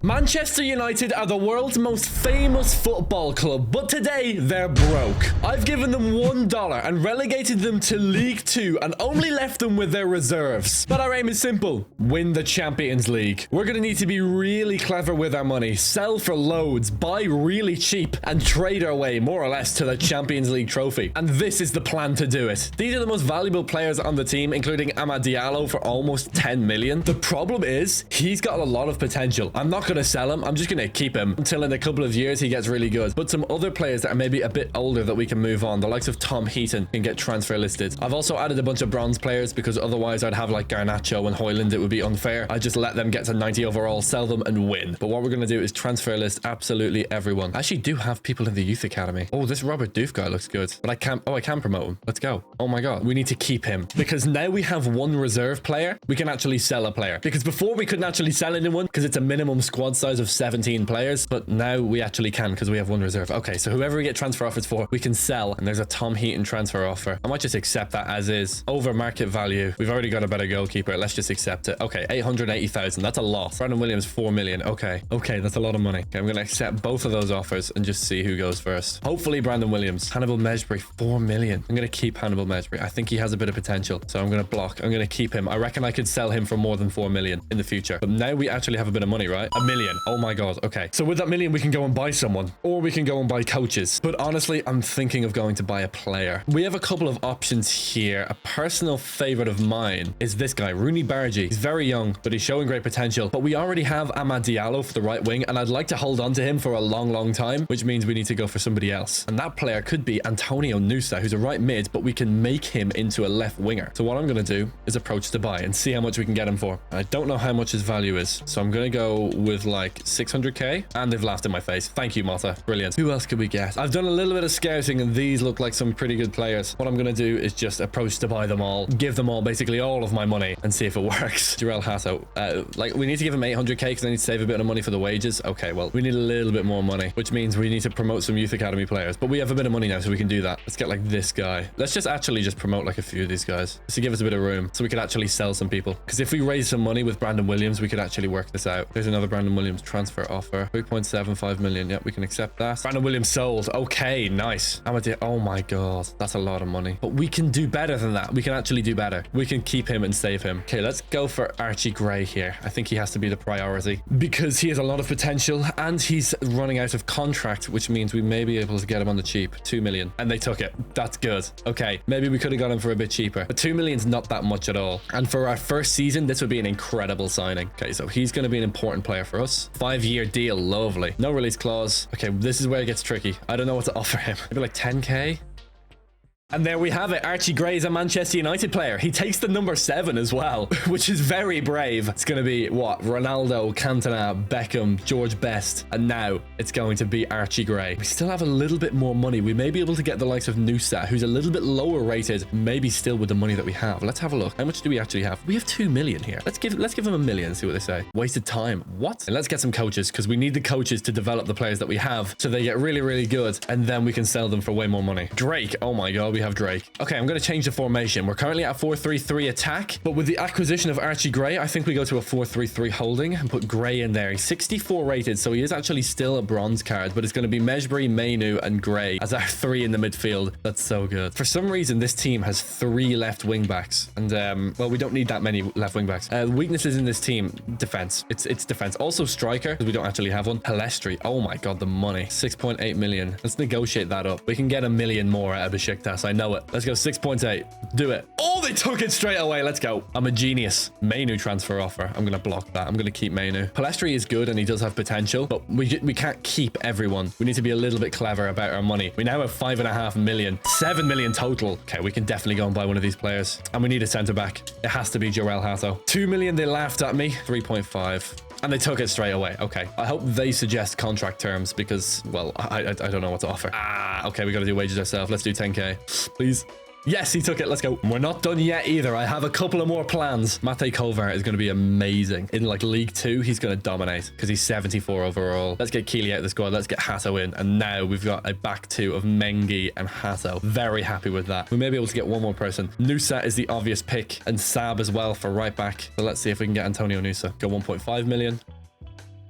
Manchester United are the world's most famous football club, but today they're broke. I've given them $1 and relegated them to League 2 and only left them with their reserves. But our aim is simple: win the Champions League. We're going to need to be really clever with our money, sell for loads, buy really cheap, and trade our way more or less to the Champions League trophy. And this is the plan to do it. These are the most valuable players on the team, including Amad Diallo for almost 10 million. The problem is he's got a lot of potential. I'm not going to sell him. I'm just going to keep him until in a couple of years he gets really good. But some other players that are maybe a bit older that we can move on, the likes of Tom Heaton, can get transfer listed. I've also added a bunch of bronze players because otherwise I'd have like Garnacho and Højlund. It would be unfair. I just let them get to 90 overall, sell them and win. But what we're going to do is transfer list absolutely everyone. I actually do have people in the youth academy. Oh, this Robert Doof guy looks good. But I can't. Oh, I can promote him. Let's go. Oh my God. We need to keep him because now we have one reserve player. We can actually sell a player because before we couldn't actually sell anyone because it's a minimum squad size of 17 players. But now we actually can because we have one reserve. Okay, so whoever we get transfer offers for, we can sell. And there's a Tom Heaton transfer offer. I might just accept that as is. Over market value. We've already got a better goalkeeper. Let's just accept it. Okay, 880,000. That's a lot. Brandon Williams, 4 million. Okay, that's a lot of money. Okay, I'm going to accept both of those offers and just see who goes first. Hopefully Brandon Williams. Hannibal Mejbri, 4 million. I'm going to keep Hannibal Mejbri. I think he has a bit of potential. So I'm going to block. I'm going to keep him. I reckon I could sell him for more than 4 million in the future. But now we actually have a bit of money, right? 1 million. Oh my God. Okay. So with that million, we can go and buy someone or we can go and buy coaches. But honestly, I'm thinking of going to buy a player. We have a couple of options here. A personal favorite of mine is this guy, Rooney Bargi. He's very young, but he's showing great potential. But we already have Amad Diallo for the right wing, and I'd like to hold on to him for a long time, which means we need to go for somebody else. And that player could be Antonio Nusa, who's a right mid, but we can make him into a left winger. So what I'm going to do is approach to buy and see how much we can get him for. I don't know how much his value is, so I'm going to go with like 600k, and they've laughed in my face. Thank you, Mata. Brilliant. Who else could we get? I've done a little bit of scouting, and these look like some pretty good players. What I'm going to do is just approach to buy them all, give them all basically all of my money, and see if it works. Jarradhd. Like, we need to give him 800k because I need to save a bit of money for the wages. Okay, well, we need a little bit more money, which means we need to promote some youth academy players. But we have a bit of money now, so we can do that. Let's get like this guy. Let's just promote like a few of these guys just to give us a bit of room so we could actually sell some people. Because if we raise some money with Brandon Williams, we could actually work this out. There's another Brandon Williams transfer offer. 3.75 million. Yep, we can accept that. Brandon Williams sold. Okay, nice. Oh my God, that's a lot of money. But we can do better than that. We can actually do better. We can keep him and save him. Okay, let's go for Archie Gray here. I think he has to be the priority because he has a lot of potential and he's running out of contract, which means we may be able to get him on the cheap. 2 million. And they took it. That's good. Okay, maybe we could have got him for a bit cheaper, but 2 million's not that much at all. And for our first season, this would be an incredible signing. Okay, so he's going to be an important player for us. 5-year deal. Lovely. No release clause. Okay, this is where it gets tricky. I don't know what to offer him. Maybe like 10k. And there we have it. Archie Gray is a Manchester United player. He takes the number 7 as well, which is very brave. It's going to be, what? Ronaldo, Cantona, Beckham, George Best. And now it's going to be Archie Gray. We still have a little bit more money. We may be able to get the likes of Nusa, who's a little bit lower rated, maybe still with the money that we have. Let's have a look. How much do we actually have? We have 2 million here. Let's give him 1 million and see what they say. Wasted time. What? And let's get some coaches because we need the coaches to develop the players that we have so they get really good. And then we can sell them for way more money. Drake. Oh my God. We have Drake. Okay, I'm going to change the formation. We're currently at 4-3-3 attack, but with the acquisition of Archie Gray, I think we go to a 4-3-3 holding and put Gray in there. He's 64 rated, so he is actually still a bronze card, but it's going to be Mejbri, Mainu, and Gray as our 3 in the midfield. That's so good. For some reason, this team has 3 left wing backs, and well, we don't need that many left wing backs. Weaknesses in this team: defense. It's defense. Also striker, because we don't actually have one. Palestri. Oh my God, the money. 6.8 million. Let's negotiate that up. We can get 1 million more out of Besiktas. I know it. Let's go 6.8. Do it. Oh, they took it straight away. Let's go. I'm a genius. Mainu transfer offer. I'm going to block that. I'm going to keep Mainu. Palestri is good and he does have potential, but we can't keep everyone. We need to be a little bit clever about our money. We now have 5.5 million. 7 million total. Okay, we can definitely go and buy one of these players. And we need a centre back. It has to be Jarradhd. 2 million, they laughed at me. 3.5. And they took it straight away. Okay. I hope they suggest contract terms because, well, I don't know what to offer. Okay. We got to do wages ourselves. Let's do 10k. Please. Yes, he took it. Let's go. We're not done yet either. I have a couple of more plans. Mate Kovar is going to be amazing. In like League 2, he's going to dominate because he's 74 overall. Let's get Keeley out of the squad. Let's get Hato in. And now we've got a back 2 of Mengi and Hato. Very happy with that. We may be able to get one more person. Nusa is the obvious pick and Sab as well for right back. So let's see if we can get Antonio Nusa. Go 1.5 million.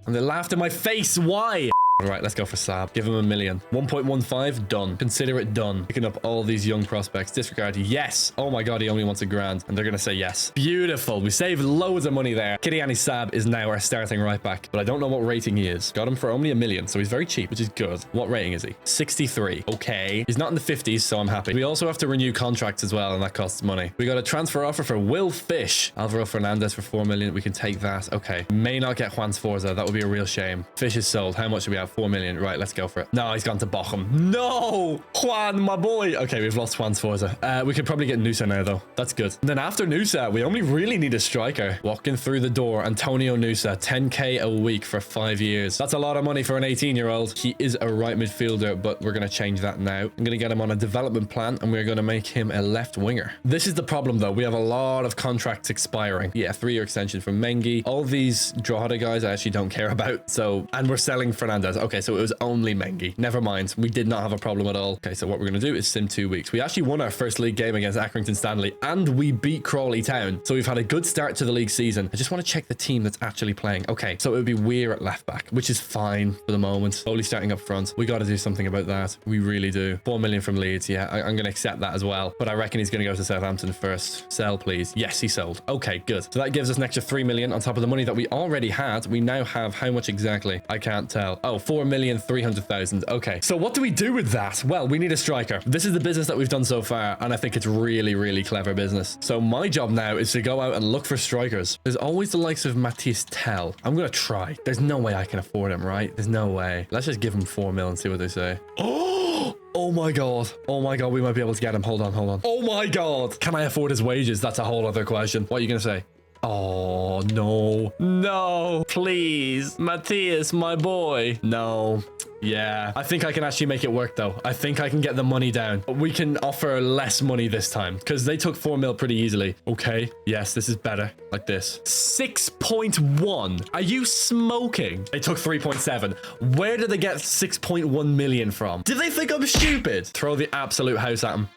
And they laughed in my face. Why? All right, let's go for Saab. Give him $1 million. 1.15, done. Consider it done. Picking up all these young prospects. Disregard, yes. Oh my God, he only wants $1,000. And they're going to say yes. Beautiful. We saved loads of money there. Kiriani Saab is now our starting right back, but I don't know what rating he is. Got him for only $1 million, so he's very cheap, which is good. What rating is he? 63. Okay. He's not in the 50s, so I'm happy. We also have to renew contracts as well, and that costs money. We got a transfer offer for Will Fish. Alvaro Fernandez for $4 million. We can take that. Okay. May not get Juan Sforza. That would be a real shame. Fish is sold. How much do we have? $4 million. Right, let's go for it. No, he's gone to Bochum. No! Juan, my boy. Okay, we've lost Juan Sforza. We could probably get Nusa now, though. That's good. And then after Nusa, we only really need a striker. Walking through the door, Antonio Nusa, 10K a week for 5 years. That's a lot of money for an 18-year-old. He is a right midfielder, but we're going to change that now. I'm going to get him on a development plan, and we're going to make him a left winger. This is the problem, though. We have a lot of contracts expiring. Yeah, 3-year extension from Mengi. All these jarradhd guys I actually don't care about. So, and we're selling Fernandez. Okay, so it was only Mengi. Never mind. We did not have a problem at all. Okay, so what we're going to do is sim 2 weeks. We actually won our first league game against Accrington Stanley, and we beat Crawley Town. So we've had a good start to the league season. I just want to check the team that's actually playing. Okay, so it would be Weir at left back, which is fine for the moment. Only starting up front. We got to do something about that. We really do. 4 million from Leeds. Yeah, I'm going to accept that as well. But I reckon he's going to go to Southampton first. Sell, please. Yes, he sold. Okay, good. So that gives us an extra 3 million on top of the money that we already had. We now have how much exactly? I can't tell. Oh, 4,300,000. Okay, so what do we do with that? Well, we need a striker. This is the business that we've done so far, and I think it's really, really clever business. So my job now is to go out and look for strikers. There's always the likes of Matthias Tell. I'm going to try. There's no way I can afford him, right? There's no way. Let's just give him 4 mil and see what they say. Oh my God. Oh my God. We might be able to get him. Hold on. Hold on. Oh my God. Can I afford his wages? That's a whole other question. What are you going to say? Oh, no. No. Please. Matthias, my boy. No. Yeah, I think I can actually make it work, though. I think I can get the money down. But we can offer less money this time because they took 4 mil pretty easily. Okay. Yes, this is better. Like this. 6.1. Are you smoking? They took 3.7. Where did they get 6.1 million from? Did they think I'm stupid? Throw the absolute house at him.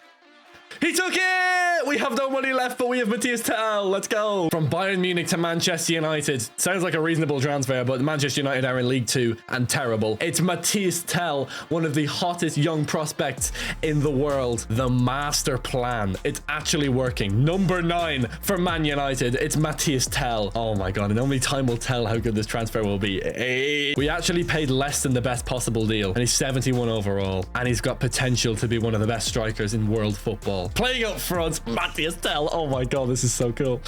He took it! We have no money left, but we have Matthias Tell. Let's go. From Bayern Munich to Manchester United. Sounds like a reasonable transfer, but Manchester United are in League 2 and terrible. It's Matthias Tell, one of the hottest young prospects in the world. The master plan. It's actually working. Number 9 for Man United. It's Matthias Tell. Oh my God, and only time will tell how good this transfer will be. Hey. We actually paid less than the best possible deal, and he's 71 overall, and he's got potential to be one of the best strikers in world football. Playing up front, Matthias Tell. Oh my God, this is so cool.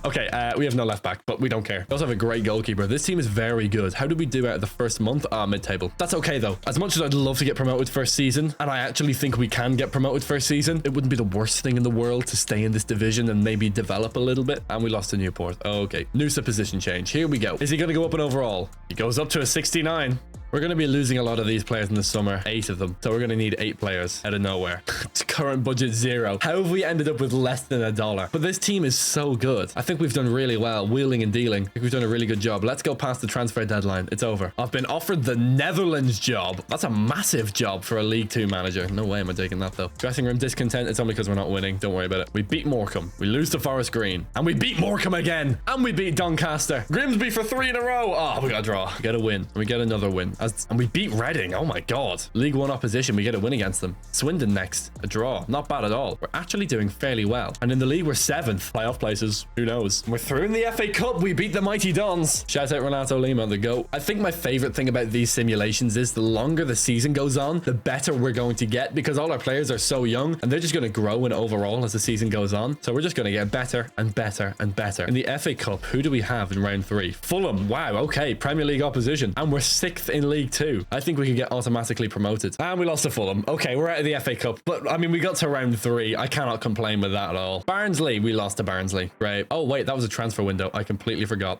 Okay, we have no left back, but we don't care. We also have a great goalkeeper. This team is very good. How did we do out of the first month? Mid-table. That's okay, though. As much as I'd love to get promoted first season, and I actually think we can get promoted first season, it wouldn't be the worst thing in the world to stay in this division and maybe develop a little bit. And we lost to Newport. Okay, Nusa position change. Here we go. Is he going to go up in overall? He goes up to a 69. We're going to be losing a lot of these players in the summer. 8 of them. So we're going to need 8 players out of nowhere. Current budget 0. How have we ended up with less than $1? But this team is so good. I think we've done really well. Wheeling and dealing. I think we've done a really good job. Let's go past the transfer deadline. It's over. I've been offered the Netherlands job. That's a massive job for a League 2 manager. No way am I taking that, though. Dressing room discontent. It's only because we're not winning. Don't worry about it. We beat Morecambe. We lose to Forest Green. And we beat Morecambe again. And we beat Doncaster. Grimsby for 3 in a row. Oh, we got a draw. We get a win. And we get another win. And we beat Reading. Oh my God. League 1 opposition. We get a win against them. Swindon next. A draw. Not bad at all. We're actually doing fairly well. And in the league, we're 7th. Playoff places. Who knows? We're through in the FA Cup. We beat the mighty Dons. Shout out Renato Lima, the GOAT. I think my favorite thing about these simulations is the longer the season goes on, the better we're going to get because all our players are so young and they're just going to grow in overall as the season goes on. So we're just going to get better and better and better. In the FA Cup, who do we have in round 3? Fulham. Wow. Okay. Premier League opposition. And we're 6th in League 2. I think we can get automatically promoted. And we lost to Fulham. Okay. We're out of the FA Cup. But I mean, we got to round 3. I cannot complain with that at all. Barnsley. We lost to Barnsley. Right. Oh, wait. That was a transfer window. I completely forgot.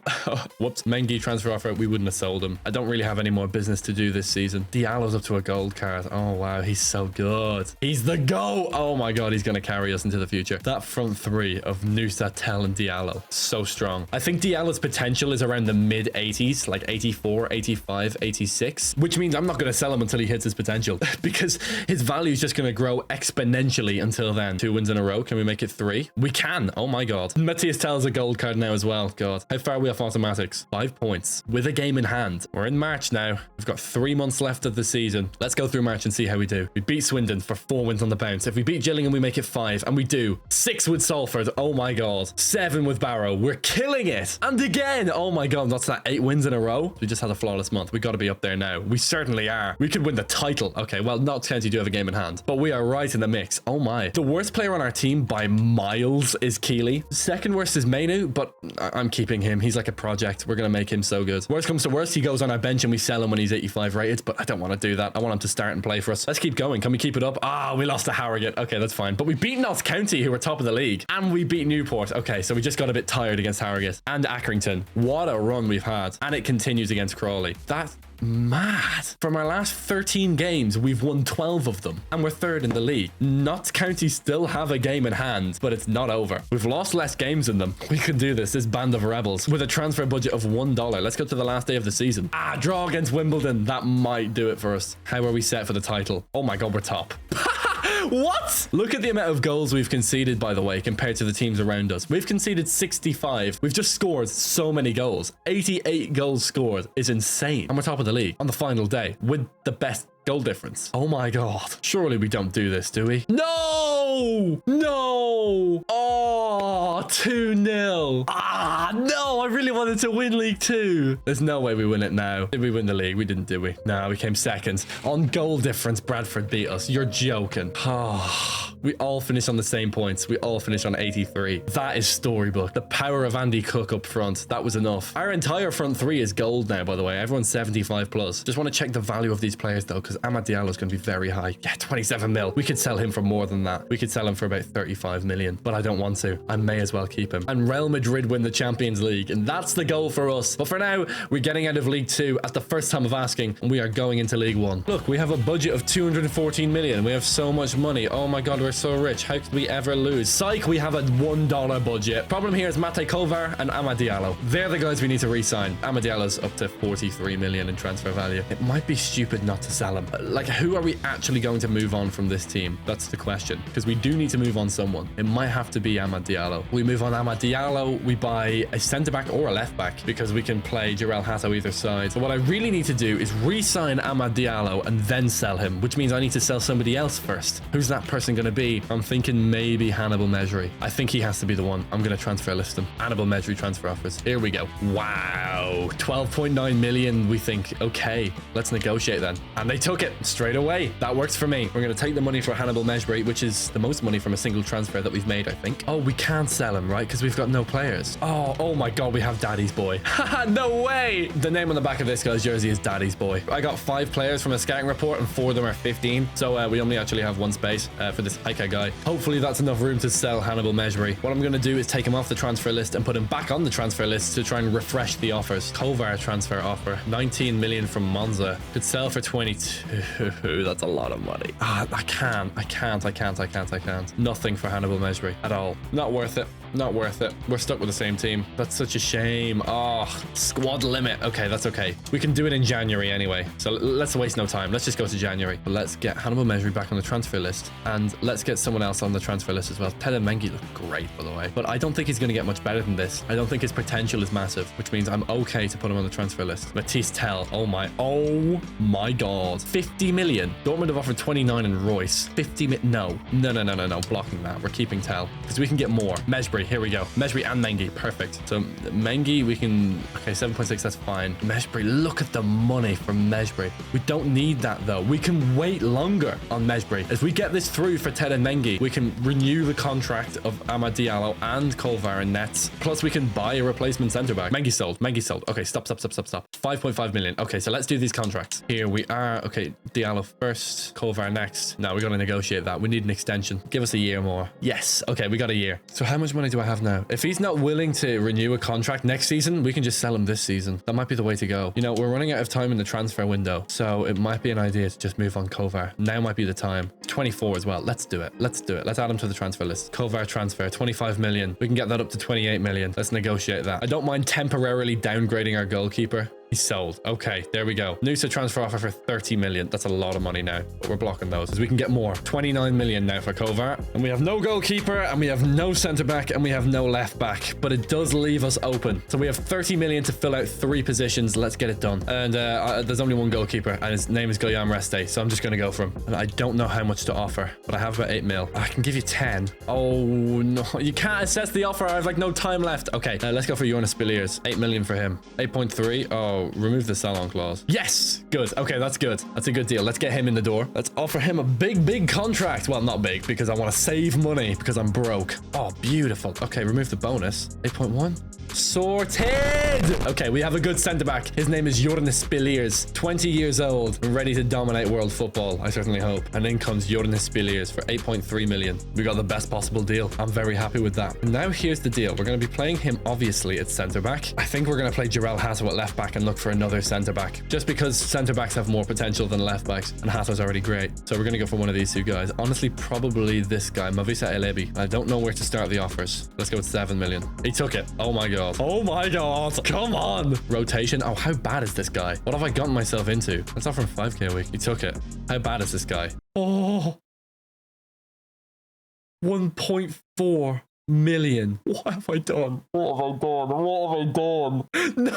Whoops. Mengi transfer offer. We wouldn't have sold him. I don't really have any more business to do this season. Diallo's up to a gold card. Oh, wow. He's so good. He's the GOAT. Oh, my God. He's going to carry us into the future. That front 3 of Nusa, Tell, and Diallo. So strong. I think Diallo's potential is around the mid 80s, like 84, 85, 86. 26, which means I'm not going to sell him until he hits his potential because his value is just going to grow exponentially until then. 2 wins in a row. Can we make it 3? We can. Oh my God. Matthias Tell's a gold card now as well. God. How far are we off automatics? 5 points with a game in hand. We're in March now. We've got 3 months left of the season. Let's go through March and see how we do. We beat Swindon for 4 wins on the bounce. If we beat Gillingham, we make it 5, and we do. 6 with Salford. Oh my God. 7 with Barrow. We're killing it. And again, oh my God, that's that 8 wins in a row. We just had a flawless month. We got to be up there now. We certainly are. We could win the title. Okay, well, Notts County do have a game in hand, but we are right in the mix. Oh my. The worst player on our team by miles is Keeley. Second worst is Mainu, but I'm keeping him. He's like a project. We're going to make him so good. Worst comes to worst, he goes on our bench and we sell him when he's 85 rated, but I don't want to do that. I want him to start and play for us. Let's keep going. Can we keep it up? Ah, we lost to Harrogate. Okay, that's fine. But we beat Notts County, who were top of the league, and we beat Newport. Okay, so we just got a bit tired against Harrogate and Accrington. What a run we've had. And it continues against Crawley. That's mad. From our last 13 games, we've won 12 of them, and we're 3rd in the league. Notts County still have a game in hand, but it's not over. We've lost less games than them. We can do this band of rebels with a transfer budget of $1. Let's go to the last day of the season. Ah, draw against Wimbledon. That might do it for us. How are we set for the title? Oh my God, we're top. What? Look at the amount of goals we've conceded, by the way, compared to the teams around us. We've conceded 65. We've just scored so many goals. 88 goals scored is insane. And we're top of the league on the final day with the best goal difference. Oh my God. Surely we don't do this, do we? No! No! Oh, 2-0. Ah, no, I really wanted to win League 2. There's no way we win it now. Did we win the league? We didn't, did we? No, we came second. On goal difference, Bradford beat us. You're joking. Ah, we all finished on the same points. We all finished on 83. That is storybook. The power of Andy Cook up front. That was enough. Our entire front 3 is gold now, by the way. Everyone's 75 plus. Just want to check the value of these players, though, because Amad Diallo is going to be very high. Yeah, 27 mil. We could sell him for more than that. We could sell him for about 35 million, but I don't want to. I may as well keep him. And Real Madrid win the Champions League, and that's the goal for us. But for now, we're getting out of League 2 at the first time of asking, and we are going into League 1. Look, we have a budget of 214 million. We have so much money. Oh my God, we're so rich. How could we ever lose? Psych, we have a $1 budget. Problem here is Mate Kovar and Amad Diallo. They're the guys we need to re-sign. Amad Diallo's up to 43 million in transfer value. It might be stupid not to sell him. Like, who are we actually going to move on from this team? That's the question, because we do need to move on someone. It might have to be Amad Diallo. We move on Amad Diallo, we buy a centre-back or a left-back, because we can play jarradhd either side. So what I really need to do is re-sign Amad Diallo and then sell him, which means I need to sell somebody else first. Who's that person going to be? I'm thinking maybe Hannibal Mejri. I think he has to be the one. I'm going to transfer list him. Hannibal Mejri transfer offers. Here we go. Wow. 12.9 million, we think. Okay, let's negotiate then. And they took it straight away. That works for me. We're going to take the money for Hannibal Mejri, which is the most money from a single transfer that we've made, I think. Oh, we can't sell him, right? Because we've got no players. Oh my God, we have Daddy's Boy. Haha, no way. The name on the back of this guy's jersey is Daddy's Boy. I got 5 players from a scouting report and 4 of them are 15. So we only actually have 1 space for this Ica guy. Hopefully that's enough room to sell Hannibal Mejri. What I'm going to do is take him off the transfer list and put him back on the transfer list to try and refresh the offers. Kovar transfer offer. 19 million from Monza. Could sell for 22. That's a lot of money. I can't. Nothing for Hannibal Mejri at all. Not worth it. Not worth it. We're stuck with the same team. That's such a shame. Oh, squad limit. Okay, that's okay. We can do it in January anyway. So let's waste no time. Let's just go to January. But let's get Hannibal Mejri back on the transfer list. And let's get someone else on the transfer list as well. Ted Mengi looked great, by the way. But I don't think he's going to get much better than this. I don't think his potential is massive, which means I'm okay to put him on the transfer list. Matthias Tell. Oh my God. 50 million. Dortmund have offered 29 and Royce. 50 million. No. Blocking that. We're keeping Tell because we can get more. Mejri. Here we go. Mejri and Mengi. Perfect. So Mengi, we can... Okay, 7.6. That's fine. Mejri. Look at the money from Mejri. We don't need that, though. We can wait longer on Mejri. As we get this through for Ted and Mengi, we can renew the contract of Amad Diallo and Kovar and Nets. Plus, we can buy a replacement centre-back. Mengi sold. Okay, stop. 5.5 million. Okay, so let's do these contracts. Here we are. Okay, Diallo first. Kovar next. Now, we're going to negotiate that. We need an extension. Give us a year more. Yes. Okay, we got a year. So how much money do I have now? If he's not willing to renew a contract next season, we can just sell him this season. That might be the way to go. You know, we're running out of time in the transfer window, so it might be an idea to just move on Kovar. Now might be the time. 24 as well. Let's do it. Let's add him to the transfer list. Kovar transfer, 25 million. We can get that up to 28 million. Let's negotiate that. I don't mind temporarily downgrading our goalkeeper. He's sold. Okay, there we go. Noosa transfer offer for 30 million. That's a lot of money now, but we're blocking those because we can get more. 29 million now for Kovar. And we have no goalkeeper, and we have no centre back, and we have no left back, but it does leave us open. So we have 30 million to fill out 3 positions. Let's get it done. And there's only one goalkeeper, and his name is Reste. So I'm just going to go for him. And I don't know how much to offer, but I have about 8 mil. I can give you 10. Oh, no. You can't assess the offer. I have like no time left. Okay, let's go for Jonas Spiliers. 8 million for him. 8.3. Oh, remove the sell-on clause. Yes, good. Okay, that's good. That's a good deal. Let's get him in the door. Let's offer him a big contract. Well, not big, because I want to save money because I'm broke. Oh, beautiful. Okay, remove the bonus. 8.1. Sorted. Okay, we have a good centre-back. His name is Jonas Spiliers. 20 years old and ready to dominate world football. I certainly hope. And in comes Jonas Spiliers for 8.3 million. We got the best possible deal. I'm very happy with that. And now here's the deal. We're going to be playing him, obviously, at centre-back. I think we're going to play Jarrell Hato at left-back and look for another centre-back. Just because centre-backs have more potential than left-backs. And Hato's already great. So we're going to go for one of these two guys. Honestly, probably this guy, Mavisa Elebi. I don't know where to start the offers. Let's go with 7 million. He took it. Oh my god. Oh my god. Come on. Rotation. Oh, how bad is this guy? What have I gotten myself into? Let's offer him 5k a week. He took it. How bad is this guy? Oh. 1.4 million. What have I done? What have I done? What have I done? No.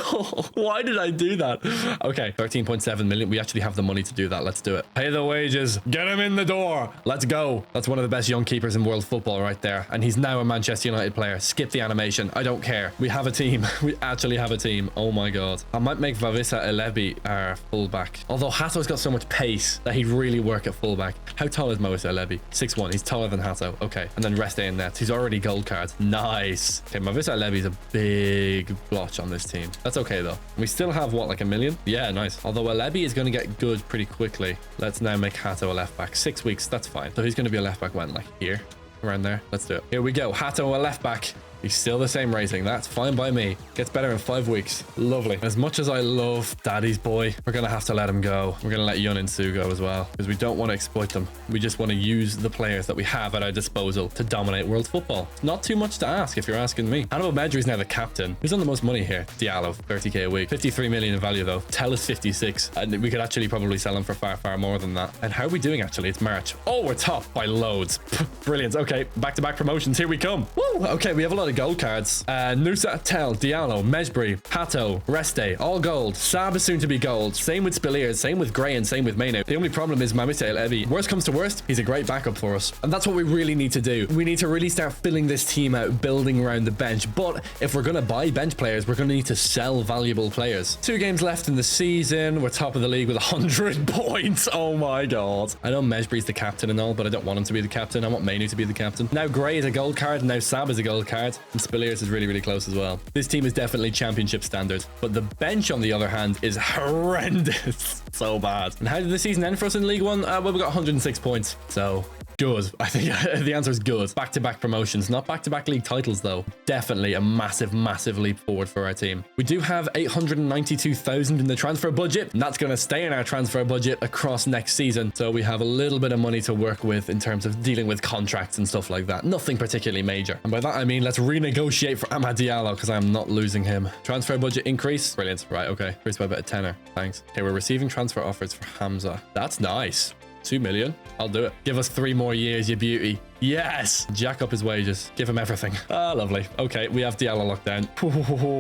Why did I do that? Okay, 13.7 million. We actually have the money to do that. Let's do it. Pay the wages. Get him in the door. Let's go. That's one of the best young keepers in world football right there. And he's now a Manchester United player. Skip the animation. I don't care. We have a team. We actually have a team. Oh my god. I might make Mavisa Elebi our fullback. Although Hato's got so much pace that he'd really work at fullback. How tall is Mavisa Elebi? 6'1". He's taller than Hato. Okay. And then Reste in net. He's already gold cards. Nice. Okay, Mavisa Levy's a big blotch on this team. That's okay though. We still have what, like 1 million? Yeah, nice. Although Levy is going to get good pretty quickly. Let's now make Hato a left back. 6 weeks, that's fine. So he's going to be a left back when, like here, around there. Let's do it. Here we go. Hato a left back. He's still the same rating. That's fine by me. Gets better in 5 weeks. Lovely. As much as I love Daddy's boy, we're going to have to let him go. We're going to let Yun and Su go as well, because we don't want to exploit them. We just want to use the players that we have at our disposal to dominate world football. Not too much to ask if you're asking me. Hannibal Medri is now the captain. Who's on the most money here? Diallo, 30k a week. 53 million in value though. Tell us 56. And we could actually probably sell him for far more than that. And how are we doing actually? It's March. Oh, we're top by loads. Brilliant. Okay, back-to-back promotions. Here we come. Woo! Okay, we have a lot of gold cards. Nusa, Tel, Diallo, Mejbri, Hato, Reste, all gold. Sab is soon to be gold. Same with Spiliers, same with Gray, and same with Mainu. The only problem is Mamite Levi. Worst comes to worst, he's a great backup for us. And that's what we really need to do. We need to really start filling this team out, building around the bench. But if we're going to buy bench players, we're going to need to sell valuable players. 2 games left in the season. We're top of the league with 100 points. Oh my god. I know Mejbri's the captain and all, but I don't want him to be the captain. I want Mainu to be the captain. Now Gray is a gold card, and now Sab is a gold card, and Spiliers is really close as well. This team is definitely championship standard, but the bench on the other hand is horrendous. So bad. And how did the season end for us in League One? Well, we got 106 points, so good. I think the answer is good. Back-to-back promotions, not back-to-back league titles though. Definitely a massive leap forward for our team. We do have 892,000 in the transfer budget, and that's going to stay in our transfer budget across next season. So we have a little bit of money to work with in terms of dealing with contracts and stuff like that. Nothing particularly major. And by that I mean let's renegotiate for Amad Diallo because I'm not losing him. Transfer budget increase. Brilliant. Right, okay. Increase by about a tenner. Thanks. Okay, we're receiving transfer offers for Hamza. That's nice. 2 million. I'll do it. Give us 3 more years, you beauty. Yes. Jack up his wages. Give him everything. Ah, lovely. Okay, we have Diallo locked down.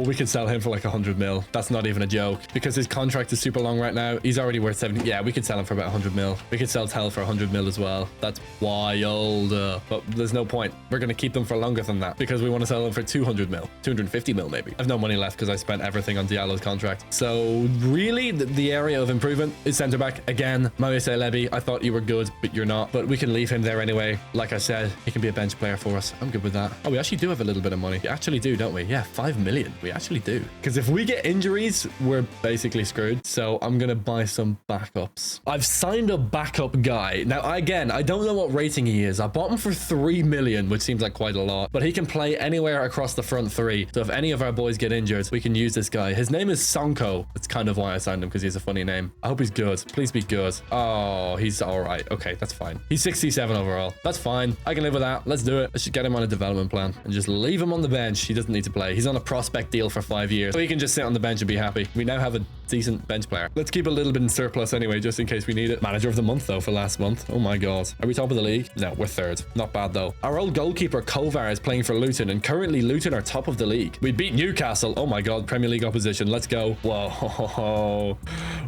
We could sell him for like 100 mil. That's not even a joke because his contract is super long right now. He's already worth 70. Yeah, we could sell him for about 100 mil. We could sell Tel for 100 mil as well. That's wild. But there's no point. We're going to keep them for longer than that because we want to sell them for 200 mil. 250 mil maybe. I've no money left because I spent everything on Diallo's contract. So really the area of improvement is centre back. Again, Maurice Levy, I thought you were good, but you're not. But we can leave him there anyway. Like I said, he can be a bench player for us. I'm good with that. Oh, we actually do have a little bit of money. We actually do, don't we? Yeah, 5 million. We actually do. Because if we get injuries, we're basically screwed. So I'm going to buy some backups. I've signed a backup guy. Now, again, I don't know what rating he is. I bought him for 3 million, which seems like quite a lot. But he can play anywhere across the front 3. So if any of our boys get injured, we can use this guy. His name is Sonko. That's kind of why I signed him, because he's a funny name. I hope he's good. Please be good. Oh, he's all right. Okay, that's fine. He's 67 overall. That's fine. I can live with that. Let's do it. Let's just get him on a development plan and just leave him on the bench. He doesn't need to play. He's on a prospect deal for 5 years, so he can just sit on the bench and be happy. We now have a decent bench player. Let's keep a little bit in surplus anyway, just in case we need it. Manager of the month, though, for last month. Oh my God. Are we top of the league? No, we're third. Not bad, though. Our old goalkeeper, Kovar, is playing for Luton, and currently Luton are top of the league. We beat Newcastle. Oh my God, Premier League opposition. Let's go. Whoa.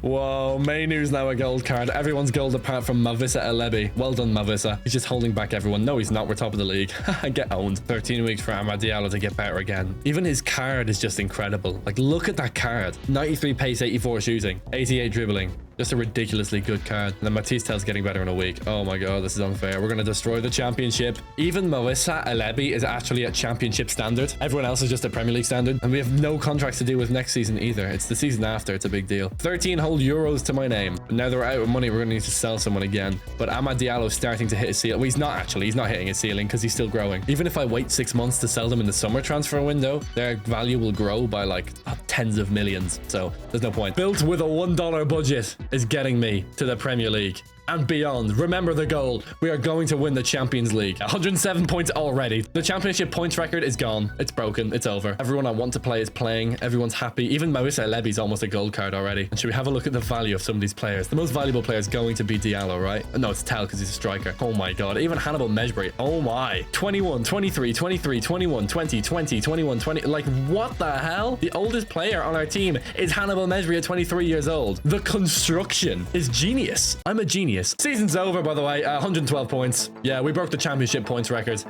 Whoa. Mainu's now a gold card. Everyone's gold apart from Mavisa Elebi. Well done, Mavisa. He's just holding back everyone. No, he's not. We're top of the league. Get owned. 13 weeks for Amad Diallo to get better again. Even his card is just incredible. Like, look at that card. 93 pace, 84 shooting, 88 dribbling. Just a ridiculously good card. And then Matisse Tell's getting better in a week. Oh my God, this is unfair. We're going to destroy the championship. Even Mawissa Elebi is actually at championship standard. Everyone else is just at Premier League standard. And we have no contracts to do with next season either. It's the season after. It's a big deal. 13 whole euros to my name. Now that we're out of money, we're going to need to sell someone again. But Amad Diallo is starting to hit his ceiling. Well, he's not actually. He's not hitting his ceiling because he's still growing. Even if I wait 6 months to sell them in the summer transfer window, their value will grow by like tens of millions. So there's no point. Built with a $1 budget is getting me to the Premier League and beyond. Remember the goal. We are going to win the Champions League. 107 points already. The championship points record is gone. It's broken. It's over. Everyone I want to play is playing. Everyone's happy. Even Mawissa Elebi's almost a gold card already. And should we have a look at the value of some of these players? The most valuable player is going to be Diallo, right? No, it's Tell because he's a striker. Oh my God. Even Hannibal Mejbri. Oh my. 21, 23, 23, 21, 20, 20, 21, 20. Like, what the hell? The oldest player on our team is Hannibal Mejbri at 23 years old. The construction is genius. I'm a genius. Season's over, by the way. 112 points. Yeah, we broke the championship points record,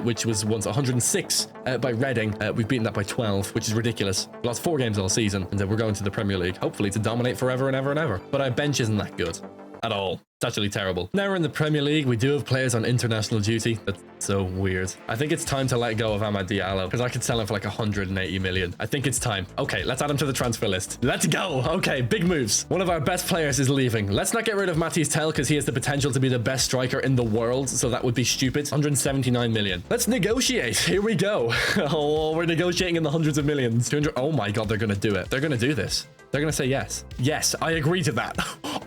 which was once 106 by Reading. We've beaten that by 12, which is ridiculous. We lost 4 games all season, and we're going to the Premier League, hopefully to dominate forever and ever and ever. But our bench isn't that good at all. It's actually terrible. Now we're in the Premier League. We do have players on international duty. That's so weird. I think it's time to let go of Amad Diallo because I could sell him for like 180 million. I think it's time. Okay, let's add him to the transfer list. Let's go. Okay, big moves. One of our best players is leaving. Let's not get rid of Matisse Tell because he has the potential to be the best striker in the world. So that would be stupid. 179 million. Let's negotiate. Here we go. Oh, we're negotiating in the hundreds of millions. 200. Oh my God, they're going to do it. They're going to do this. They're going to say yes. Yes, I agree to that.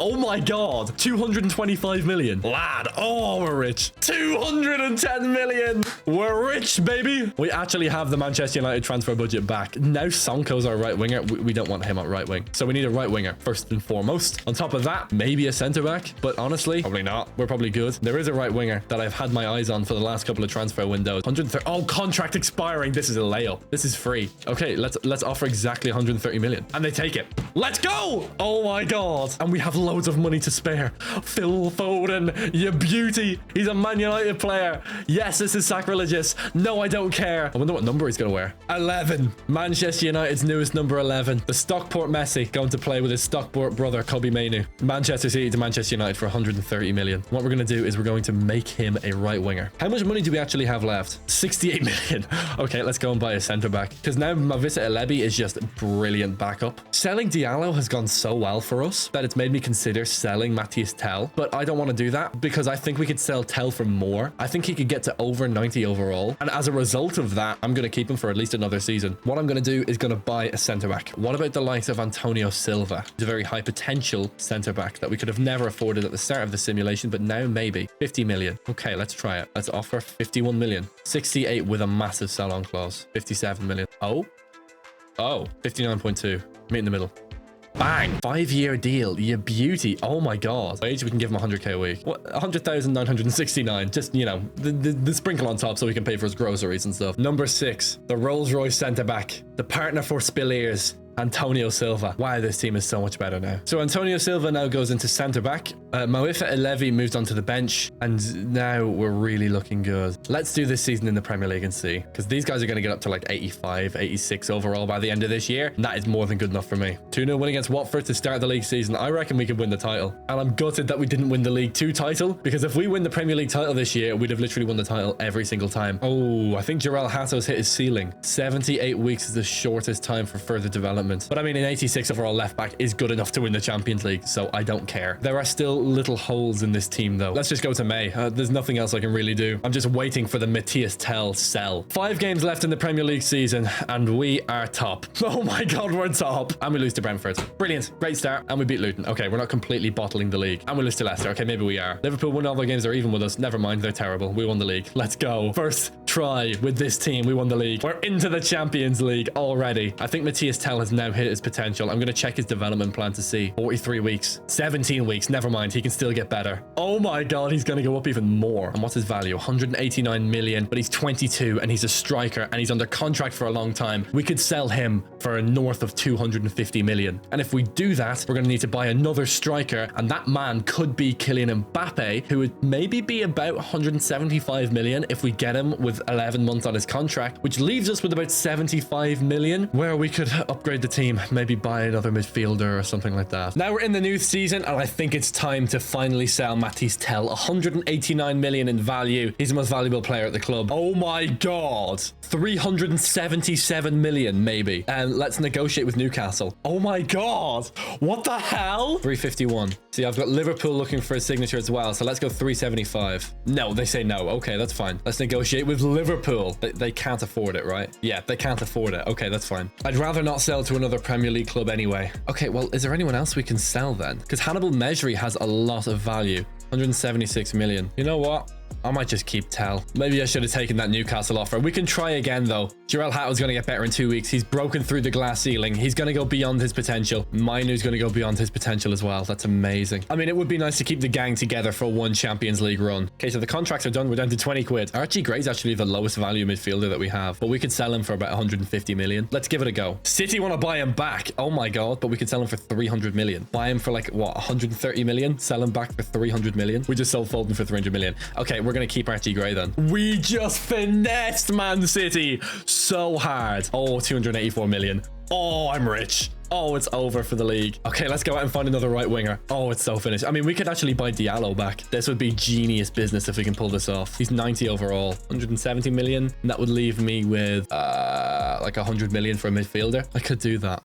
Oh my God. 225 million. Lad. Oh, we're rich. 210 million. We're rich, baby. We actually have the Manchester United transfer budget back. Now Sonko's our right winger. We don't want him at right wing. So we need a right winger first and foremost. On top of that, maybe a centre back. But honestly, probably not. We're probably good. There is a right winger that I've had my eyes on for the last couple of transfer windows. 130. Oh, contract expiring. This is a layup. This is free. Okay, let's offer exactly 130 million. And they take it. Let's go. Oh my God. And we have loads of money to spare. Phil Foden, you beauty. He's a Man United player. Yes, this is sacrilegious. No, I don't care. I wonder what number he's going to wear. 11. Manchester United's newest number 11. The Stockport Messi going to play with his Stockport brother, Kobe Mainu. Manchester City to Manchester United for 130 million. What we're going to do is we're going to make him a right winger. How much money do we actually have left? 68 million. Okay, let's go and buy a centre back. Because now Mavisa Elebi is just brilliant backup. Selling Diallo has gone so well for us that it's made me consider selling Matisse Tell, but I don't want to do that because I think we could sell Tell for more. I think he could get to over 90 overall, and as a result of that, I'm going to keep him for at least another season. What I'm going to do is going to buy a centre back. What about the likes of Antonio Silva? He's a very high potential centre back that we could have never afforded at the start of the simulation, but now maybe 50 million. Okay, let's try it. Let's offer 51 million. 68 with a massive sell-on clause. 57 million. Oh, 59.2. Meet in the middle. Bang! 5-year deal. You beauty. Oh my God. Wage, we can give him 100k a week. What? 100,969. Just, you know, the sprinkle on top so we can pay for his groceries and stuff. Number 6, the Rolls-Royce centre back. The partner for Spilliers. Antonio Silva. Wow, this team is so much better now. So Antonio Silva now goes into centre back. Mawissa Elevi moved onto the bench, and now we're really looking good. Let's do this season in the Premier League and see, because these guys are going to get up to like 85, 86 overall by the end of this year, and that is more than good enough for me. 2-0 win against Watford to start the league season. I reckon we could win the title, and I'm gutted that we didn't win the League 2 title, because if we win the Premier League title this year, we'd have literally won the title every single time. Oh, I think Jarradhd hit his ceiling. 78 weeks is the shortest time for further development. But I mean, an 86 overall left back is good enough to win the Champions League, so I don't care. There are still little holes in this team, though. Let's just go to May. There's nothing else I can really do. I'm just waiting for the Matisse Tell sell. 5 games left in the Premier League season, and we are top. Oh my God, we're top. And we lose to Brentford. Brilliant. Great start. And we beat Luton. Okay, we're not completely bottling the league. And we lose to Leicester. Okay, maybe we are. Liverpool won all their games. They're even with us. Never mind. They're terrible. We won the league. Let's go. First try with this team. We won the league. We're into the Champions League already. I think Matthias Tell has now hit his potential. I'm going to check his development plan to see. 43 weeks, 17 weeks. Never mind. He can still get better. Oh my God, he's going to go up even more. And what's his value? 189 million, but he's 22 and he's a striker and he's under contract for a long time. We could sell him for north of 250 million. And if we do that, we're going to need to buy another striker. And that man could be Kylian Mbappe, who would maybe be about 175 million if we get him with 11 months on his contract, which leaves us with about 75 million, where we could upgrade the team, maybe buy another midfielder or something like that. Now we're in the new season, and I think it's time to finally sell Matthias Tell. 189 million in value. He's the most valuable player at the club. Oh my God. 377 million, maybe. And let's negotiate with Newcastle. Oh my God. What the hell? 351. See, I've got Liverpool looking for a signature as well, so let's go 375. No, they say no. Okay, that's fine. Let's negotiate with Liverpool. They can't afford it, right? Yeah, they can't afford it. Okay, that's fine. I'd rather not sell to another Premier League club anyway. Okay, well, is there anyone else we can sell then? Because Hannibal Mejri has a lot of value. 176 million. You know what? I might just keep Tell. Maybe I should have taken that Newcastle offer. We can try again, though. Jarradhd going to get better in 2 weeks. He's broken through the glass ceiling. He's going to go beyond his potential. Mainu's going to go beyond his potential as well. That's amazing. I mean, it would be nice to keep the gang together for one Champions League run. Okay, so the contracts are done. We're down to 20 quid. Archie Gray's actually the lowest value midfielder that we have, but we could sell him for about 150 million. Let's give it a go. City want to buy him back. Oh my God, but we could sell him for 300 million. Buy him for like, what, 130 million? Sell him back for 300 million? We just sold Foden for 300 million. Okay, we're going to keep Archie Gray then. We just finessed Man City so hard. Oh, 284 million. Oh, I'm rich. Oh, it's over for the league. Okay, let's go out and find another right winger. Oh, it's so finished. I mean, we could actually buy Diallo back. This would be genius business if we can pull this off. He's 90 overall, 170 million. And that would leave me with like 100 million for a midfielder. I could do that.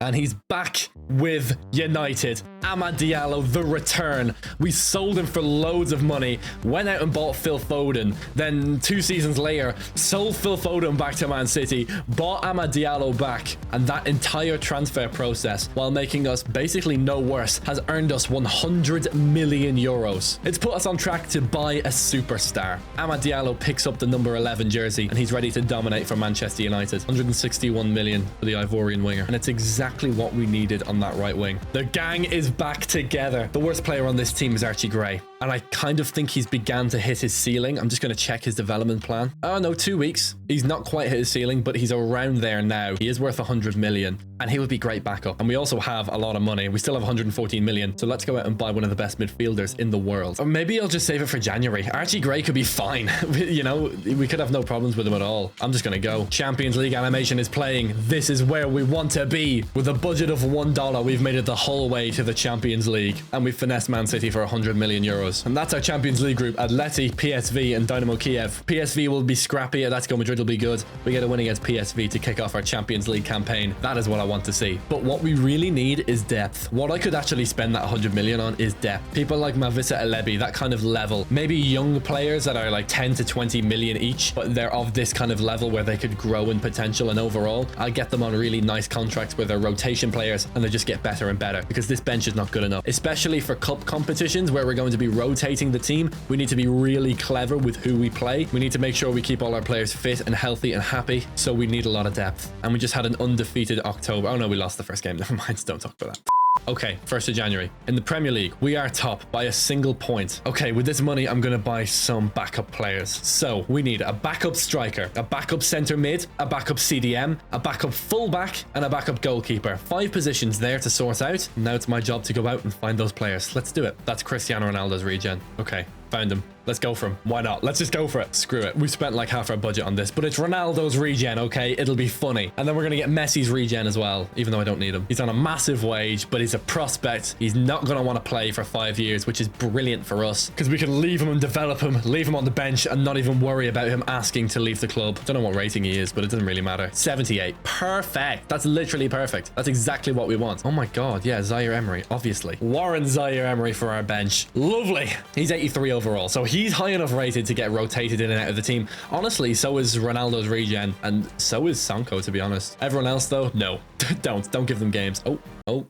And he's back with United. Amad Diallo, the return. We sold him for loads of money, went out and bought Phil Foden. Then 2 seasons later, sold Phil Foden back to Man City, bought Amad Diallo back. And that entire transfer process, while making us basically no worse, has earned us 100 million euros. It's put us on track to buy a superstar. Amad Diallo picks up the number 11 jersey, and he's ready to dominate for Manchester United. 161 million for the Ivorian winger. And it's exactly what we needed on that right wing. The gang is back together. The worst player on this team is Archie Gray, and I kind of think he's began to hit his ceiling. I'm just going to check his development plan. Oh no, 2 weeks. He's not quite hit his ceiling, but he's around there now. He is worth 100 million, and he would be great backup. And we also have a lot of money. We still have 114 million, so let's go out and buy one of the best midfielders in the world. Or maybe I'll just save it for January. Archie Gray could be fine. You know, we could have no problems with him at all. I'm just going to go. Champions League animation is playing. This is where we want to be. With a budget of $1, we've made it the whole way to the Champions League, and we've finessed Man City for 100 million euros. And that's our Champions League group. Atleti, PSV, and Dynamo Kiev. PSV will be scrappy. Atletico Madrid will be good. We get a win against PSV to kick off our Champions League campaign. That is what I want to see. But what we really need is depth. What I could actually spend that 100 million on is depth. People like Mavisa Elebi, that kind of level. Maybe young players that are like 10 to 20 million each, but they're of this kind of level where they could grow in potential and overall. I'll get them on really nice contracts where they're rotation players and they just get better and better, because this bench is not good enough, especially for cup competitions where we're going to be rotating the team. We need to be really clever with who we play. We need to make sure we keep all our players fit and healthy and happy, so we need a lot of depth. And we just had an undefeated October. Oh no, we lost the first game. Never mind, don't talk about that. Okay, 1st of January. In the Premier League, we are top by a single point. Okay, with this money, I'm going to buy some backup players. So we need a backup striker, a backup centre mid, a backup CDM, a backup fullback, and a backup goalkeeper. 5 positions there to sort out. Now it's my job to go out and find those players. Let's do it. That's Cristiano Ronaldo's regen. Okay, found him. Let's go for him. Why not? Let's just go for it. Screw it. We spent like half our budget on this, but it's Ronaldo's regen, okay? It'll be funny. And then we're going to get Messi's regen as well, even though I don't need him. He's on a massive wage, but he's a prospect. He's not going to want to play for 5 years, which is brilliant for us, because we can leave him and develop him, leave him on the bench and not even worry about him asking to leave the club. Don't know what rating he is, but it doesn't really matter. 78. Perfect. That's literally perfect. That's exactly what we want. Oh my God. Yeah, Zaire Emery, obviously. Warren Zaire Emery for our bench. Lovely. He's 83 overall, so he's high enough rated to get rotated in and out of the team. Honestly, so is Ronaldo's regen, and so is Sanko, to be honest. Everyone else, though, no. Don't give them games. Oh,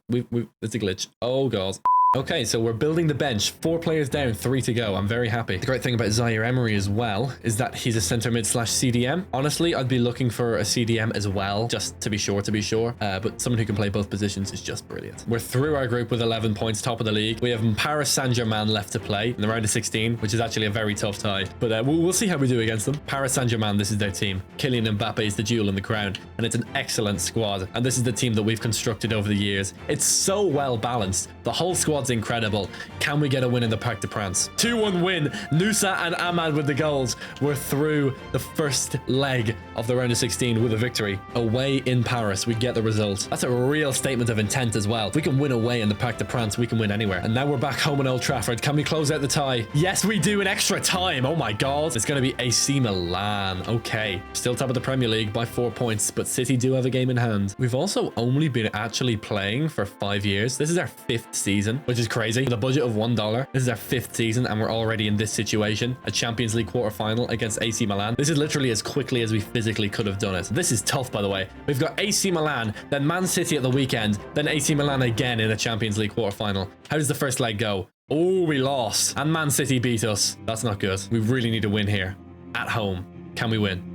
it's a glitch. Oh, God. Okay, so we're building the bench. 4 players down, 3 to go. I'm very happy. The great thing about Zaire Emery as well is that he's a center mid / CDM. Honestly, I'd be looking for a CDM as well, just to be sure. But someone who can play both positions is just brilliant. We're through our group with 11 points, top of the league. We have Paris Saint-Germain left to play in the round of 16, which is actually a very tough tie. But we'll see how we do against them. Paris Saint-Germain, this is their team. Kylian Mbappe is the jewel in the crown, and it's an excellent squad. And this is the team that we've constructed over the years. It's so well balanced. The whole squad's incredible. Can we get a win in the Parc des Princes? 2-1 win. Nusa and Ahmad with the goals. We're through the first leg of the round of 16 with a victory. Away in Paris, we get the result. That's a real statement of intent as well. If we can win away in the Parc des Princes, we can win anywhere. And now we're back home in Old Trafford. Can we close out the tie? Yes, we do in extra time. Oh my God. It's going to be AC Milan. Okay. Still top of the Premier League by 4 points, but City do have a game in hand. We've also only been actually playing for 5 years. This is our 5th season, which is crazy. With a budget of $1, this is our 5th season, and we're already in this situation. A Champions League quarterfinal against AC Milan. This is literally as quickly as we physically could have done it. This is tough, by the way. We've got AC Milan, then Man City at the weekend, then AC Milan again in a Champions League quarterfinal. How does the first leg go? Oh, we lost. And Man City beat us. That's not good. We really need to win here. At home. Can we win?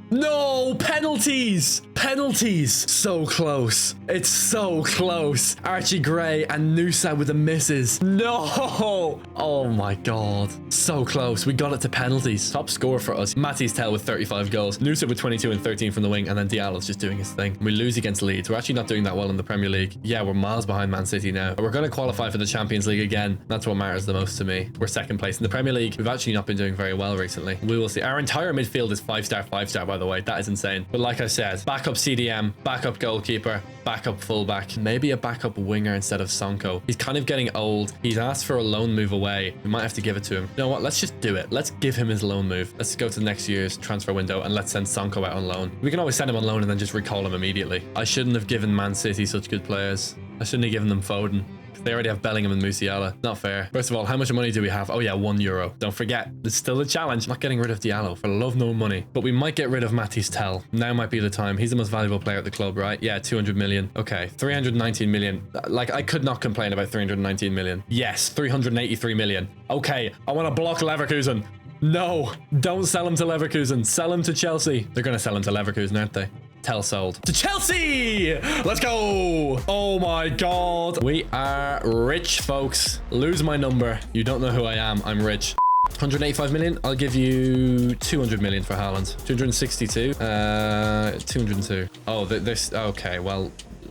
No, penalties! Penalties! So close. It's so close. Archie Gray and Nusa with the misses. No! Oh my God. So close. We got it to penalties. Top score for us. Matty's Tell with 35 goals. Nusa with 22 and 13 from the wing. And then Diallo's just doing his thing. We lose against Leeds. We're actually not doing that well in the Premier League. Yeah, we're miles behind Man City now. But we're going to qualify for the Champions League again. That's what matters the most to me. We're second place in the Premier League. We've actually not been doing very well recently. We will see. Our entire midfield is 5-star, 5-star, by the way. That is insane. But like I said, backup CDM, backup goalkeeper, backup fullback, maybe a backup winger instead of Sonko. He's kind of getting old. He's asked for a loan move away. We might have to give it to him. You know what? Let's just do it. Let's give him his loan move. Let's go to next year's transfer window and let's send Sonko out on loan. We can always send him on loan and then just recall him immediately. I shouldn't have given Man City such good players. I shouldn't have given them Foden. They already have Bellingham and Musiala. Not fair. First of all, how much money do we have? Oh yeah, €1. Don't forget, it's still a challenge. Not getting rid of Diallo for love no money. But we might get rid of Matthijs Tel. Now might be the time. He's the most valuable player at the club, right? Yeah, 200 million. Okay, 319 million. Like, I could not complain about 319 million. Yes, 383 million. Okay, I want to block Leverkusen. No, don't sell him to Leverkusen. Sell him to Chelsea. They're going to sell him to Leverkusen, aren't they? Tell sold to Chelsea. Let's go. Oh my God. We are rich, folks. Lose my number. You don't know who I am. I'm rich. 185 million. I'll give you 200 million for Haaland. 262. 202. Oh, this. Okay, well,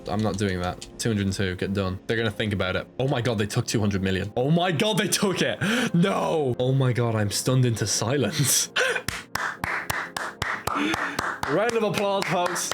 I'm not doing that. 202. Get done. They're going to think about it. Oh my God, they took 200 million. Oh my God, they took it. No. Oh my God, I'm stunned into silence. Round of applause, folks.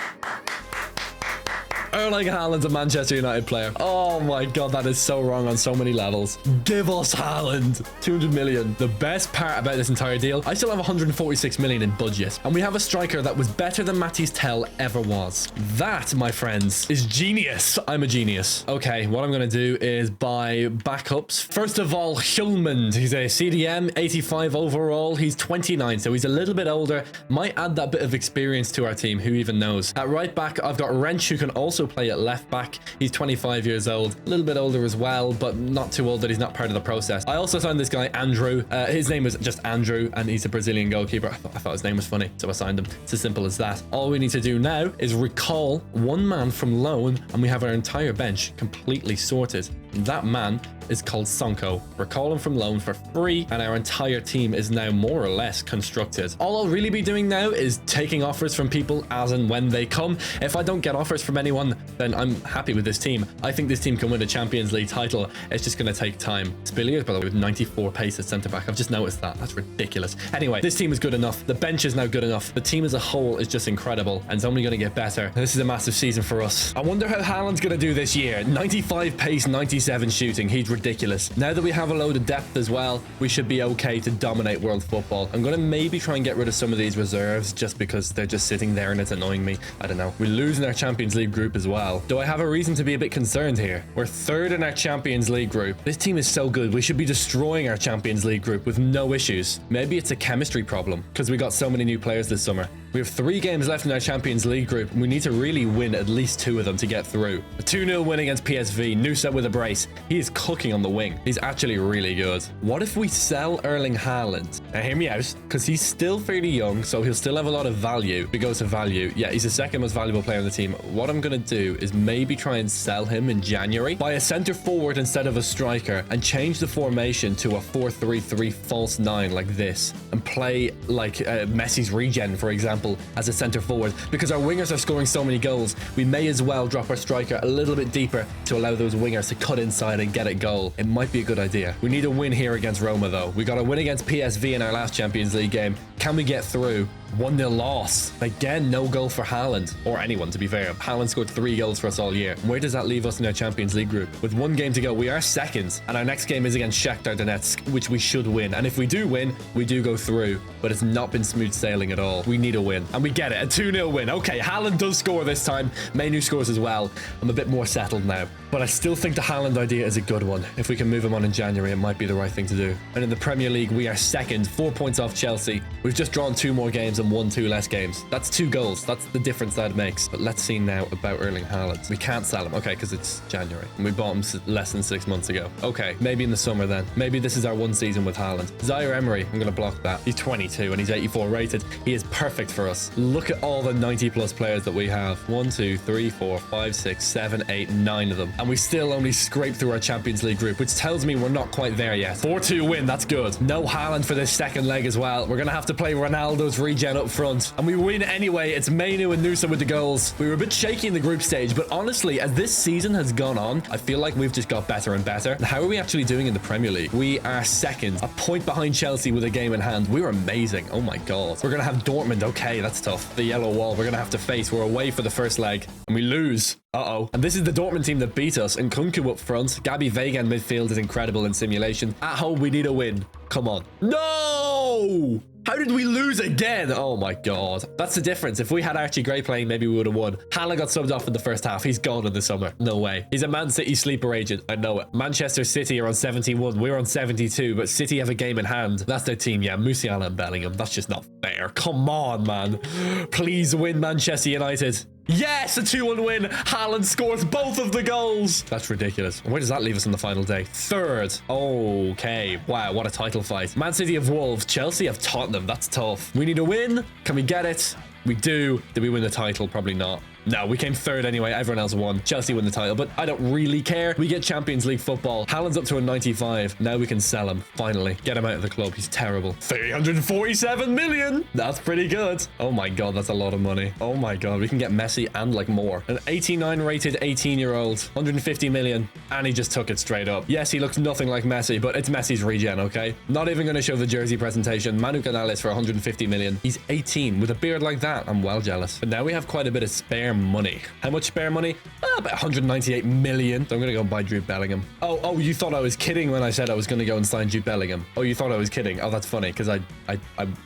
Erling Haaland's a Manchester United player. Oh my God, that is so wrong on so many levels. Give us Haaland. 200 million. The best part about this entire deal, I still have 146 million in budget. And we have a striker that was better than Matthijs Tel ever was. That, my friends, is genius. I'm a genius. Okay, what I'm going to do is buy backups. First of all, Hjulmand. He's a CDM, 85 overall. He's 29, so he's a little bit older. Might add that bit of experience to our team. Who even knows? At right back, I've got Wrench, who can also play at left back. He's 25 years old, a little bit older as well, but not too old that he's not part of the process. I also signed this guy, Andrew. His name was just Andrew, and he's a Brazilian goalkeeper. I thought his name was funny, so I signed him. It's as simple as that. All we need to do now is recall one man from loan, and we have our entire bench completely sorted. That man is called Sonko. Recall him from loan for free, and our entire team is now more or less constructed. All I'll really be doing now is taking offers from people as and when they come. If I don't get offers from anyone, then I'm happy with this team. I think this team can win a Champions League title. It's just going to take time. Spilliers, by the way, with 94 pace at centre-back. I've just noticed that. That's ridiculous. Anyway, this team is good enough. The bench is now good enough. The team as a whole is just incredible, and it's only going to get better. This is a massive season for us. I wonder how Haaland's going to do this year. 95 pace, 97 shooting. He's ridiculous. Now that we have a load of depth as well, we should be okay to dominate world football. I'm going to maybe try and get rid of some of these reserves just because they're just sitting there and it's annoying me. I don't know. We're losing our Champions League group as well. Do I have a reason to be a bit concerned here? We're third in our Champions League group. This team is so good. We should be destroying our Champions League group with no issues. Maybe it's a chemistry problem because we got so many new players this summer. We have 3 games left in our Champions League group, and we need to really win at least 2 of them to get through. A 2-0 win against PSV. Nusa with a brace. He is cooking on the wing. He's actually really good. What if we sell Erling Haaland? Now, hear me out, because he's still fairly young, so he'll still have a lot of value. If we go to value, yeah, he's the second most valuable player on the team. What I'm going to do is maybe try and sell him in January, buy a center forward instead of a striker, and change the formation to a 4-3-3 false 9 like this, and play like Messi's regen, for example, as a center forward. Because our wingers are scoring so many goals, we may as well drop our striker a little bit deeper to allow those wingers to cut inside and get a goal. It might be a good idea. We need a win here against Roma, though. We got a win against PSV in our last Champions League game. Can we get through? 1-0 loss. Again, no goal for Haaland, or anyone, to be fair. Haaland scored 3 goals for us all year. Where does that leave us in our Champions League group? With 1 game to go, we are second, and our next game is against Shakhtar Donetsk, which we should win. And if we do win, we do go through, but it's not been smooth sailing at all. We need a win, and we get it. A 2-0 win. Okay, Haaland does score this time. Mainu scores as well. I'm a bit more settled now, but I still think the Haaland idea is a good one. If we can move him on in January, it might be the right thing to do. And in the Premier League, we are second, 4 points off Chelsea. We've just drawn 2 more games and won 2 less games. That's 2 goals. That's the difference that makes. But let's see now about Erling Haaland. We can't sell him. Okay, because it's January. And we bought him less than 6 months ago. Okay, maybe in the summer then. Maybe this is our 1 season with Haaland. Zaire Emery, I'm going to block that. He's 22 and he's 84 rated. He is perfect for us. Look at all the 90 plus players that we have. 1, 2, 3, 4, 5, 6, 7, 8, 9 of them. And we still only scrape through our Champions League group, which tells me we're not quite there yet. 4-2 win. That's good. No Haaland for this second leg as well. We're going to have to play Ronaldo's regen up front. And we win anyway. It's Mainu and Nusa with the goals. We were a bit shaky in the group stage, but honestly, as this season has gone on, I feel like we've just got better and better. And how are we actually doing in the Premier League? We are second, a point behind Chelsea with a game in hand. We're amazing. Oh my God. We're going to have Dortmund. Okay, that's tough. The yellow wall we're going to have to face. We're away for the first leg and we lose. Uh-oh. And this is the Dortmund team that beat us. And Kunku up front. Gabby Vega in midfield is incredible in simulation. At home, we need a win. Come on. No! How did we lose again? Oh my God. That's the difference. If we had Archie Gray playing, maybe we would have won. Haaland got subbed off in the first half. He's gone in the summer. No way. He's a Man City sleeper agent. I know it. Manchester City are on 71. We're on 72, but City have a game in hand. That's their team, yeah. Musiala and Bellingham. That's just not fair. Come on, man. Please win, Manchester United. Yes, a 2-1 win. Haaland scores both of the goals. That's ridiculous. Where does that leave us on the final day? Third. Okay. Wow, what a title fight. Man City have Wolves. Chelsea have Tottenham. That's tough. We need a win. Can we get it? We do. Did we win the title? Probably not. No, we came third anyway. Everyone else won. Chelsea win the title, but I don't really care. We get Champions League football. Haaland's up to a 95. Now we can sell him. Finally. Get him out of the club. He's terrible. 347 million. That's pretty good. Oh my God, that's a lot of money. Oh my God, we can get Messi and like more. An 89 rated 18-year-old. 150 million. And he just took it straight up. Yes, he looks nothing like Messi, but it's Messi's regen, okay? Not even going to show the jersey presentation. Manu Canales for 150 million. He's 18 with a beard like that. I'm well jealous. But now we have quite a bit of spare money. How much spare money? About 198 million. So I'm gonna go and buy Jude Bellingham. Oh, you thought I was kidding when I said I was gonna go and sign Jude Bellingham. Oh, you thought I was kidding. Oh, that's funny because I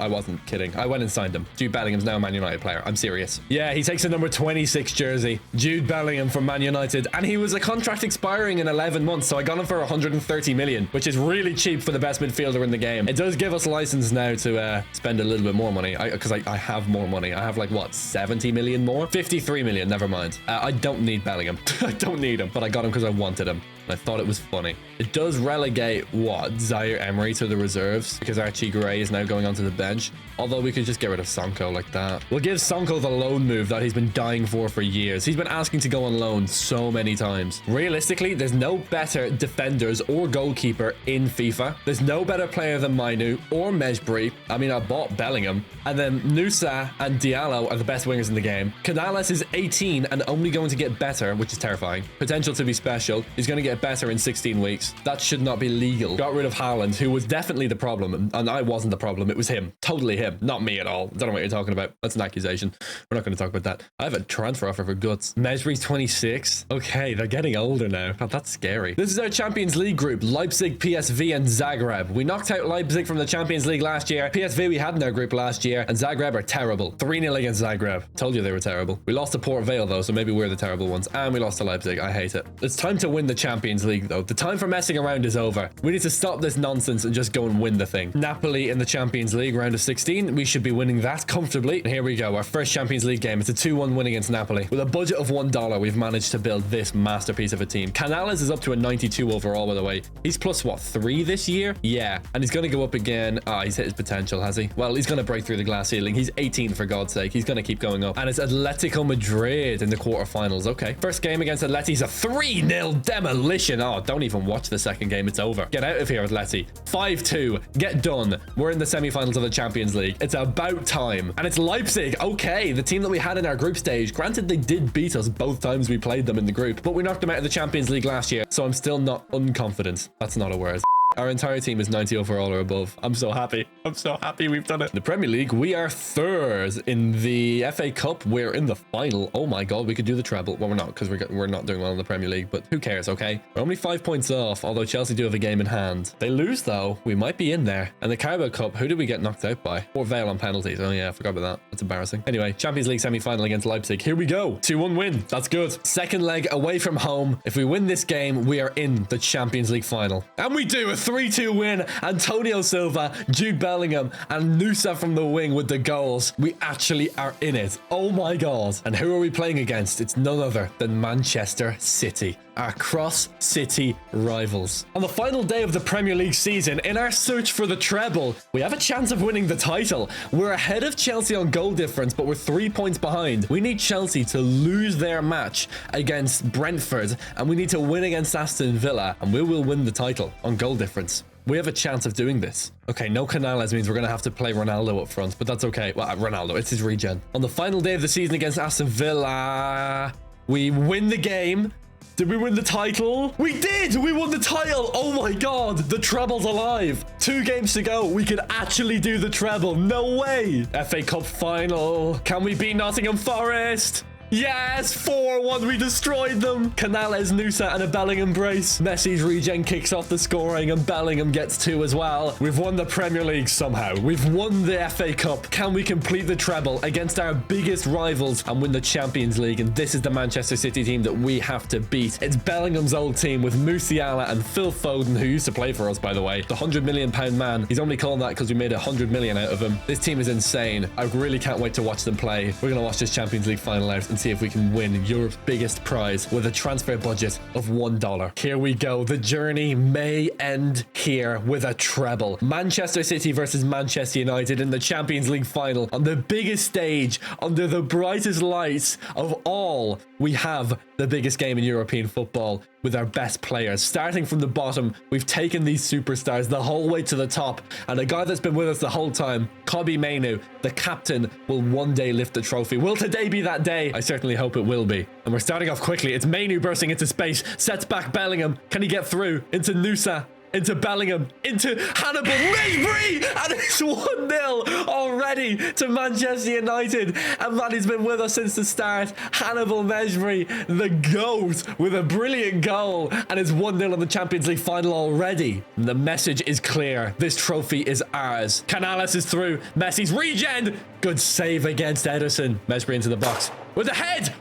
wasn't kidding. I went and signed him. Jude Bellingham's now a Man United player. I'm serious. Yeah, he takes a number 26 jersey. Jude Bellingham from Man United, and he was a contract expiring in 11 months, so I got him for 130 million, which is really cheap for the best midfielder in the game. It does give us license now to spend a little bit more money because I have more money. I have like what, 70 million more? 53 million, never mind. I don't need Bellingham. I don't need him, but I got him because I wanted him. I thought it was funny. It does relegate what, Zaire Emery to the reserves because Archie Gray is now going onto the bench. Although we could just get rid of Sonko like that. We'll give Sonko the loan move that he's been dying for years. He's been asking to go on loan so many times. Realistically, there's no better defenders or goalkeeper in FIFA. There's no better player than Mainu or Mejbri. I mean, I bought Bellingham. And then Nusa and Diallo are the best wingers in the game. Canales is 18 and only going to get better, which is terrifying. Potential to be special. He's going to get better in 16 weeks. That should not be legal. Got rid of Haaland, who was definitely the problem. And I wasn't the problem. It was him. Totally him. Not me at all. Don't know what you're talking about. That's an accusation. We're not going to talk about that. I have a transfer offer for guts. Mejbri's 26. Okay, they're getting older now. God, that's scary. This is our Champions League group. Leipzig, PSV, and Zagreb. We knocked out Leipzig from the Champions League last year. PSV we had in our group last year. And Zagreb are terrible. 3-0 against Zagreb. Told you they were terrible. We lost to to Port Vale, though, so maybe we're the terrible ones. And we lost to Leipzig. I hate it. It's time to win the Champions League, though. The time for messing around is over. We need to stop this nonsense and just go and win the thing. Napoli in the Champions League, round of 16. We should be winning that comfortably. And here we go. Our first Champions League game. It's a 2-1 win against Napoli. With a budget of $1, we've managed to build this masterpiece of a team. Canales is up to a 92 overall, by the way. He's plus, what, 3 this year? Yeah. And he's going to go up again. Ah, he's hit his potential, has he? Well, he's going to break through the glass ceiling. He's 18, for God's sake. He's going to keep going up. And it's Atletico Madrid in the quarterfinals. Okay. First game against Atleti's a 3-0 demolition. Oh, don't even watch the second game. It's over. Get out of here, Atleti. 5-2. Get done. We're in the semifinals of the Champions League. It's about time. And it's Leipzig. Okay. The team that we had in our group stage. Granted, they did beat us both times we played them in the group, but we knocked them out of the Champions League last year. So I'm still not unconfident. That's not a word. Our entire team is 90 overall or above. I'm so happy. I'm so happy we've done it. In the Premier League, we are third. In the FA Cup, we're in the final. Oh my God, we could do the treble. Well, we're not, because we're not doing well in the Premier League, but who cares, okay? We're only 5 points off, although Chelsea do have a game in hand. They lose, though. We might be in there. And the Carabao Cup, who did we get knocked out by? Port Vale on penalties. Oh yeah, I forgot about that. That's embarrassing. Anyway, Champions League semi-final against Leipzig. Here we go. 2-1 win. That's good. Second leg away from home. If we win this game, we are in the Champions League final. And we do a 3-2 win. Antonio Silva, Jude Bellingham, and Nusa from the wing with the goals. We actually are in it. Oh my God. And who are we playing against? It's none other than Manchester City, our cross-city rivals. On the final day of the Premier League season, in our search for the treble, we have a chance of winning the title. We're ahead of Chelsea on goal difference, but we're 3 points behind. We need Chelsea to lose their match against Brentford, and we need to win against Aston Villa, and we will win the title on goal difference. We have a chance of doing this. Okay, no Canales means we're going to have to play Ronaldo up front, but that's okay. Well, Ronaldo, it's his regen. On the final day of the season against Aston Villa, we win the game. Did we win the title? We did! We won the title! Oh my God, the treble's alive. 2 games to go. We could actually do the treble. No way. FA Cup final. Can we beat Nottingham Forest? Yes, 4-1, we destroyed them. Canales, Nusa, and a Bellingham brace. Messi's regen kicks off the scoring, and Bellingham gets 2 as well. We've won the Premier League somehow. We've won the FA Cup. Can we complete the treble against our biggest rivals and win the Champions League? And this is the Manchester City team that we have to beat. It's Bellingham's old team with Musiala and Phil Foden, who used to play for us, by the way. The £100 million man. He's only called that because we made 100 million out of him. This team is insane. I really can't wait to watch them play. We're going to watch this Champions League final out and see if we can win Europe's biggest prize with a transfer budget of $1. Here we go. The journey may end here with a treble. Manchester City versus Manchester United in the Champions League final on the biggest stage, under the brightest lights of all. We have the biggest game in European football with our best players. Starting from the bottom, we've taken these superstars the whole way to the top. And a guy that's been with us the whole time, Kobbie Mainoo, the captain, will one day lift the trophy. Will today be that day? I certainly hope it will be. And we're starting off quickly. It's Mainoo bursting into space, sets back Bellingham. Can he get through? Into Nusa. Into Bellingham, into Hannibal Mejbri, and it's 1-0 already to Manchester United. And man, he's been with us since the start. Hannibal Mejbri, the GOAT, with a brilliant goal, and it's 1-0 in the Champions League final already. And the message is clear. This trophy is ours. Canales is through. Messi's regen. Good save against Ederson. Mejbri into the box with the head.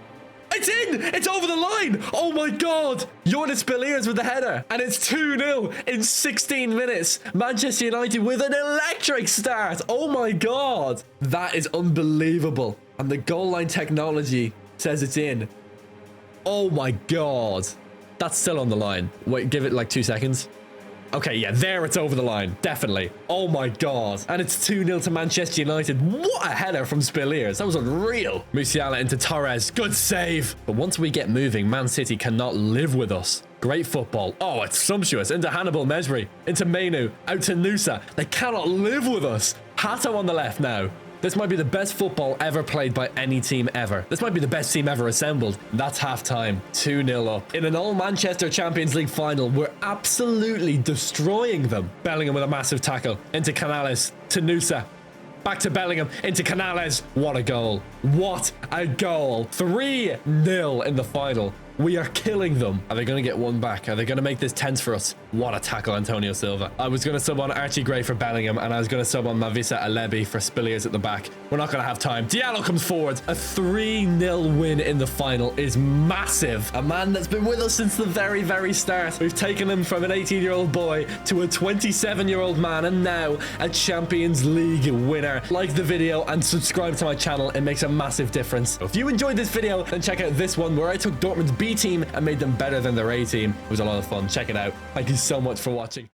It's in! It's over the line! Oh my God! Jonas Beliers with the header. And it's 2-0 in 16 minutes. Manchester United with an electric start. Oh my God. That is unbelievable. And the goal line technology says it's in. Oh my God. That's still on the line. Wait, give it like 2 seconds. Okay, yeah, there it's over the line. Definitely. Oh my God. And it's 2-0 to Manchester United. What a header from Beliers. That was unreal. Musiala into Torres. Good save. But once we get moving, Man City cannot live with us. Great football. Oh, it's sumptuous. Into Hannibal Mejbri. Into Mainoo. Out to Nusa. They cannot live with us. Hato on the left now. This might be the best football ever played by any team ever. This might be the best team ever assembled. That's half-time. 2-0 up. In an all-Manchester Champions League final, we're absolutely destroying them. Bellingham with a massive tackle. Into Canales. To Nusa. Back to Bellingham. Into Canales. What a goal. What a goal. 3-0 in the final. We are killing them. Are they going to get one back? Are they going to make this tense for us? What a tackle, Antonio Silva. I was going to sub on Archie Gray for Bellingham, and I was going to sub on Mavisa Alebi for Spilliers at the back. We're not going to have time. Diallo comes forward. A 3-0 win in the final is massive. A man that's been with us since the very, very start. We've taken him from an 18-year-old boy to a 27-year-old man, and now a Champions League winner. Like the video and subscribe to my channel. It makes a massive difference. If you enjoyed this video, then check out this one where I took Dortmund's B team and made them better than their A team. It was a lot of fun. Check it out. Thank you so much for watching.